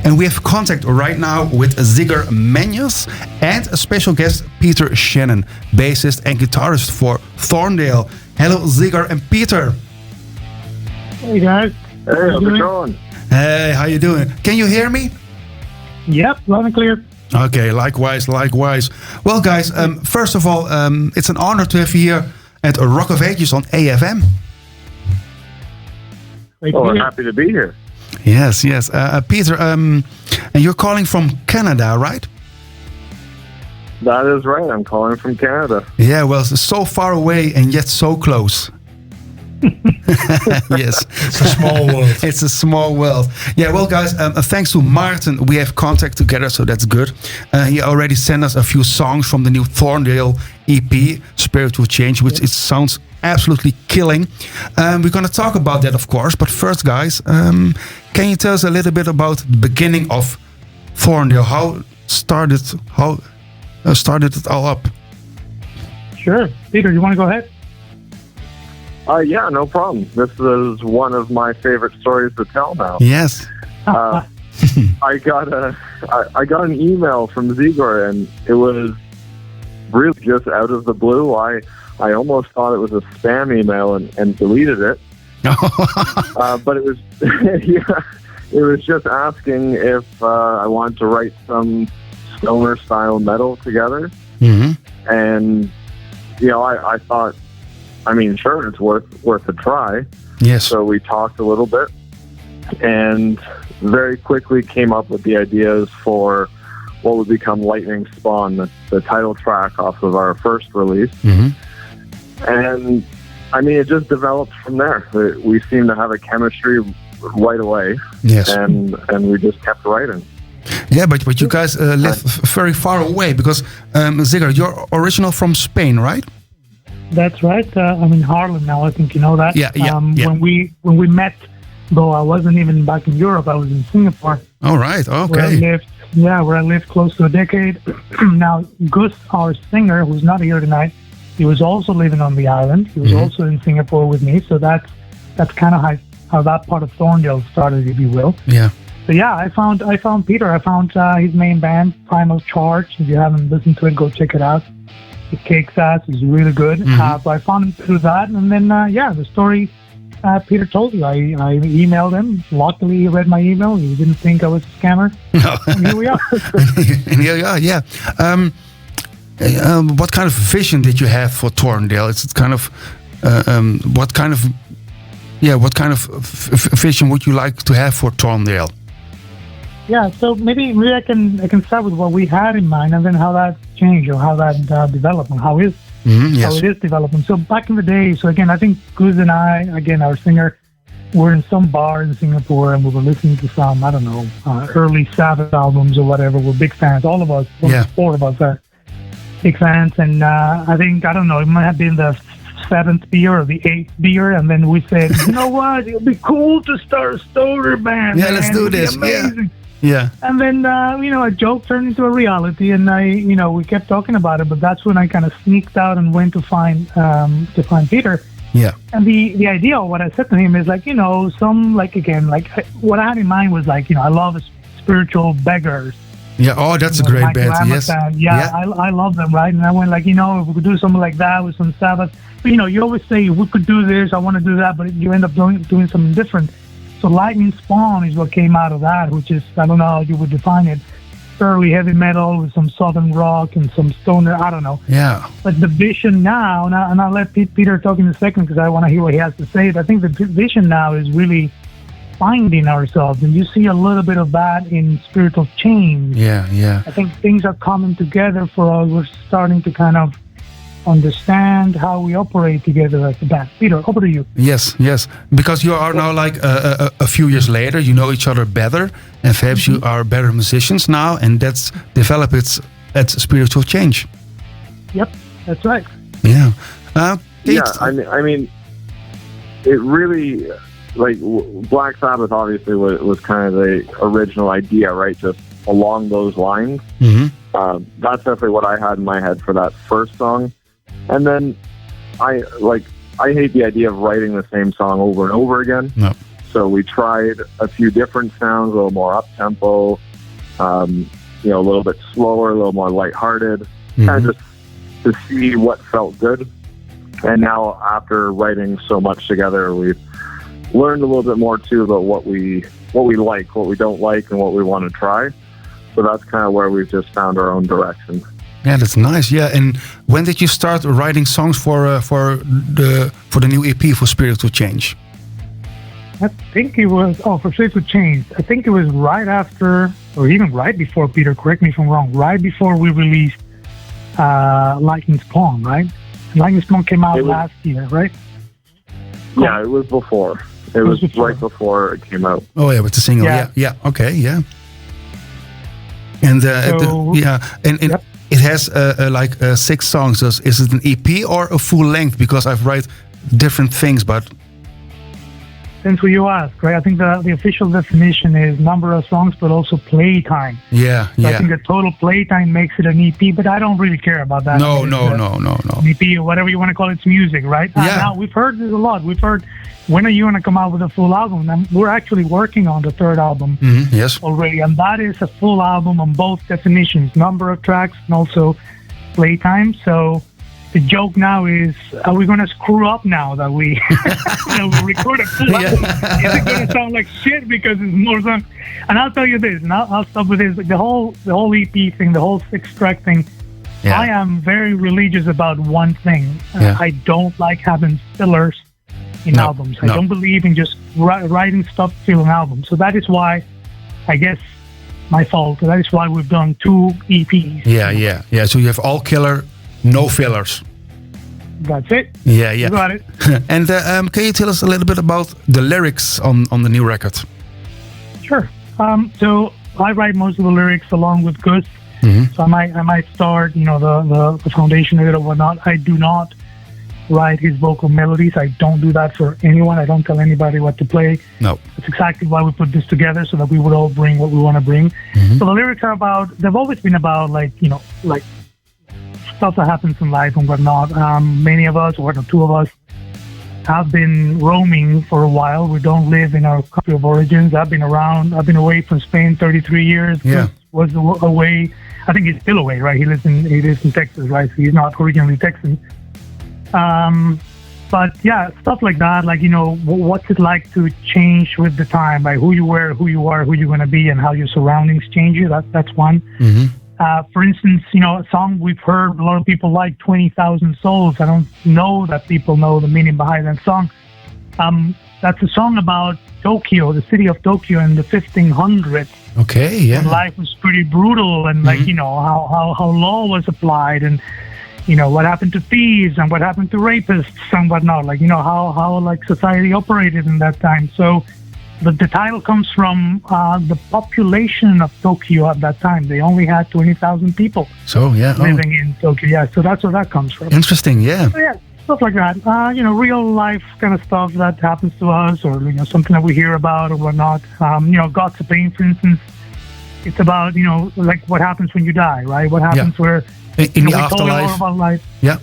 And we have contact right now with Zigor Munez and a special guest, Peter Shannon, bassist and guitarist for Thorndale. Hello, Zigor and Peter. Hey guys. Hey, how's it going? Hey, how you doing? Can you hear me? Yep, loud and clear. Okay, likewise. Well, guys, first of all, it's an honor to have you here at Rock of Ages on AFM. Well, I'm happy to be here. Yes. Peter, and you're calling from Canada, right? That is right. I'm calling from Canada. Yeah, well, so far away and yet so close. Yes. It's a small world. It's a small world. Yeah, well, guys, thanks to Martin, we have contact together, so that's good. He already sent us a few songs from the new Thorndale EP, Spiritual Change, which it sounds absolutely killing. We're going to talk about that, of course. But first, guys, can you tell us a little bit about the beginning of Thorndale? How started it all up? Sure. Peter, you want to go ahead? Yeah, no problem. This is one of my favorite stories to tell now. Yes. I got an email from Zigor, and it was really just out of the blue. I almost thought it was a spam email and deleted it. But it was it was just asking if I wanted to write some stoner style metal together. Mm-hmm. And I thought, I mean, sure, it's worth a try. Yes. So we talked a little bit and very quickly came up with the ideas for what would become Lightning Spawn, the title track off of our first release. Mm-hmm. And I mean, it just developed from there. We seemed to have a chemistry right away. Yes. And we just kept writing. Yeah, but you guys live very far away because, Zigor, you're original from Spain, right? That's right. I'm in Harlem now. I think you know that. Yeah. When we met, though, I wasn't even back in Europe. I was in Singapore. All right. Okay. Where I lived close to a decade. Now, Gus, our singer, who's not here tonight, he was also living on the island. He was also in Singapore with me. So that's kind of how that part of Thorndale started, if you will. Yeah. So yeah, I found Peter. I found his main band, Primal Charge. If you haven't listened to it, go check it out. It kicks ass. It's really good. So I found him through that, and then the story Peter told you. I emailed him. Luckily, he read my email. He didn't think I was a scammer. No. And here we are. And here we are. Yeah. What kind of vision did you have for Thorndale? It's kind of what kind of vision would you like to have for Thorndale? Yeah, so maybe I can start with what we had in mind, and then how that changed or how that developed and how it is developing. So back in the day, so again, I think Gus and I, again, our singer, were in some bar in Singapore, and we were listening to some, I don't know, early Sabbath albums or whatever. We're big fans, all of us, four of us are big fans, and I think, I don't know, it might have been the 7th beer or the 8th beer, and then we said, you know what, it'll be cool to start a stoner band. Yeah, let's do this. Yeah. And then, a joke turned into a reality, and we kept talking about it, but that's when I kind of sneaked out and went to find Peter. Yeah. And the idea of what I said to him is what I had in mind was I love spiritual beggars. Yeah, oh, that's a great band, yes. Yeah, I love them, right? And I went if we could do something like that with some Sabbath. But, you always say, we could do this, I want to do that, but you end up doing something different. So Lightning Spawn is what came out of that, which is, I don't know how you would define it, early heavy metal with some southern rock and some stoner, I don't know. Yeah. But the vision now, and I'll let Peter talk in a second because I want to hear what he has to say, but I think the vision now is really finding ourselves, and you see a little bit of that in Spiritual Change. Yeah. I think things are coming together for us. We're starting to kind of understand how we operate together as a band. Peter, over to you. Yes, because you are now a few years later, you know each other better, and perhaps you are better musicians now, and that's developed at Spiritual Change. Yep, that's right. Yeah. I mean, it really, Black Sabbath obviously was kind of the original idea, right? Just along those lines. Mm-hmm. That's definitely what I had in my head for that first song. And then I hate the idea of writing the same song over and over again. No. So we tried a few different sounds, a little more up-tempo, a little bit slower, a little more lighthearted, kind of just to see what felt good. And now after writing so much together, we've learned a little bit more too about what we like, what we don't like, and what we want to try. So that's kind of where we've just found our own direction. Yeah, that's nice. Yeah, and when did you start writing songs for the new EP for Spiritual Change? I think it was for Spiritual Change. I think it was right after, or even right before. Peter, correct me if I'm wrong. Right before we released Lightning Spawn, right? Lightning Spawn came out last year, right? Yeah, it was before. It was right before it came out. Oh yeah, with the single. Yeah. Okay, yeah. And and it has like 6 songs. Is it an EP or a full length? Because I've read different things, but depends who you ask, right? I think the official definition is number of songs, but also playtime. Yeah. I think the total playtime makes it an EP, but I don't really care about that. No. An EP or whatever you want to call it, it's music, right? Yeah. Now we've heard this a lot. We've heard, when are you going to come out with a full album? And we're actually working on the 3rd album yes. already, and that is a full album on both definitions, number of tracks and also playtime. So the joke now is, are we going to screw up now that we, we record a full album? Is it going to sound like shit because it's more songs? And I'll tell you this, and I'll stop with this. The whole EP thing, the whole 6-track thing, I am very religious about one thing. I don't like having fillers in albums. I don't believe in just writing stuff to fill an album. So that is why, I guess, my fault. That is why we've done 2 EPs. Yeah. So you have all killer, no fillers. That's it. Yeah. You got it. And can you tell us a little bit about the lyrics on the new record? Sure. So I write most of the lyrics along with Gus. So I might start, the foundation of it or whatnot. I do not write his vocal melodies. I don't do that for anyone. I don't tell anybody what to play. No. That's exactly why we put this together, so that we would all bring what we want to bring. So the lyrics are they've always been about like stuff that happens in life and whatnot. Many of us, or the 2 of us, have been roaming for a while. We don't live in our country of origins. I've been away from Spain 33 years. Yeah. Was away. I think he's still away, right? He lives in Texas, right? So he's not originally Texan. But yeah, stuff like that, like, what's it like to change with the time, like who you were, who you are, who you're going to be, and how your surroundings change you. That's one. For instance, a song we've heard, a lot of people like 20,000 Souls. I don't know that people know the meaning behind that song. That's a song about Tokyo, the city of Tokyo in the 1500s. Okay, yeah. And life was pretty brutal, and how law was applied, and what happened to thieves and what happened to rapists and whatnot, how society operated in that time. So the title comes from the population of Tokyo at that time. They only had 20,000 people living in Tokyo. Yeah, so that's where that comes from. Interesting, yeah. So, yeah, stuff like that. Real life kind of stuff that happens to us, or something that we hear about or whatnot. God's Pain, for instance. It's about like what happens when you die, right? What happens where in the afterlife. All about life. Yeah.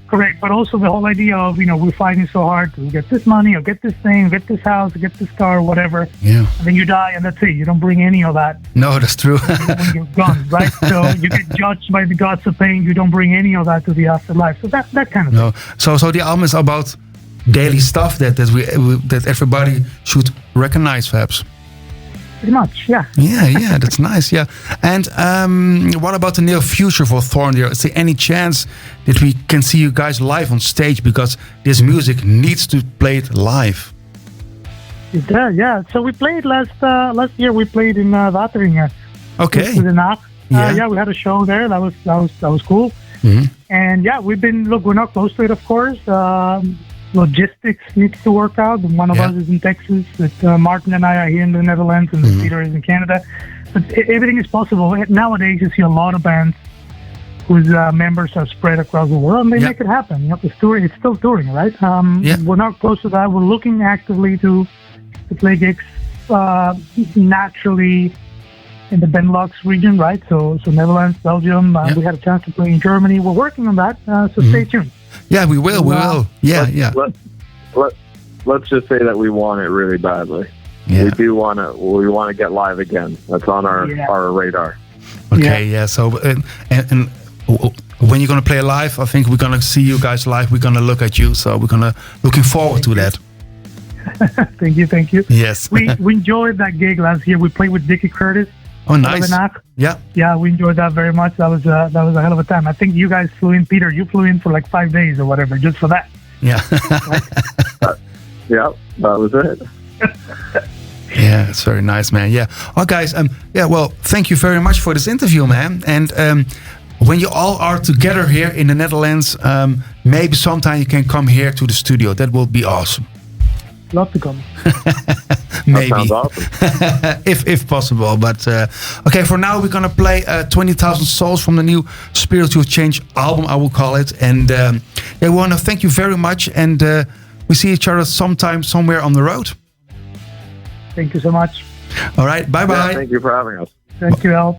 Correct. But also the whole idea of, we're fighting so hard to get this money or get this thing, get this house, get this car, whatever. Yeah. And then you die, and that's it. You don't bring any of that. No, that's true. when you're gone, right? So you get judged by the gods of pain. You don't bring any of that to the afterlife. So that kind of thing. So the album is about daily stuff that everybody should recognize, perhaps. Pretty much, yeah. Yeah, that's nice, yeah. And what about the near future for Thorndale? Is there any chance that we can see you guys live on stage? Because this music needs to play it live. Yeah. So we played last year. We played in Wateringen. Okay. With naar. Yeah, we had a show there. That was cool. And yeah, we're not close to it, of course. Logistics needs to work out. One of us is in Texas. Martin and I are here in the Netherlands, and Peter is in Canada. But everything is possible. Nowadays, you see a lot of bands whose members are spread across the world, and they make it happen. It's still touring, right? We're not close to that. We're looking actively to play gigs naturally in the Benelux region, right? So Netherlands, Belgium. We had a chance to play in Germany. We're working on that, so stay tuned. Yeah, we will. Yeah. let's just say that we want it really badly. Yeah. We want to get live again. That's on our radar. Okay, yeah. So and when you're gonna play live, I think we're gonna see you guys live. We're gonna look at you, so we're looking forward to that. Thank you. Yes. we enjoyed that gig last year. We played with Dickie Curtis. Oh, nice. Yeah. Yeah, we enjoyed that very much. That was a hell of a time. I think you guys flew in, Peter. You flew in for like 5 days or whatever, just for that. Yeah. Yeah, that was it. Yeah, it's very nice, man. Yeah. Oh, guys. Well, thank you very much for this interview, man. And when you all are together here in the Netherlands, maybe sometime you can come here to the studio. That will be awesome. Love to come. Maybe. That sounds awesome. if possible. But okay, for now we're gonna play 20,000 Souls from the new Spiritual Change album, I will call it. And we want to thank you very much. And we see each other sometime somewhere on the road. Thank you so much. All right, bye bye. Yeah, thank you for having us. Thank you, Al.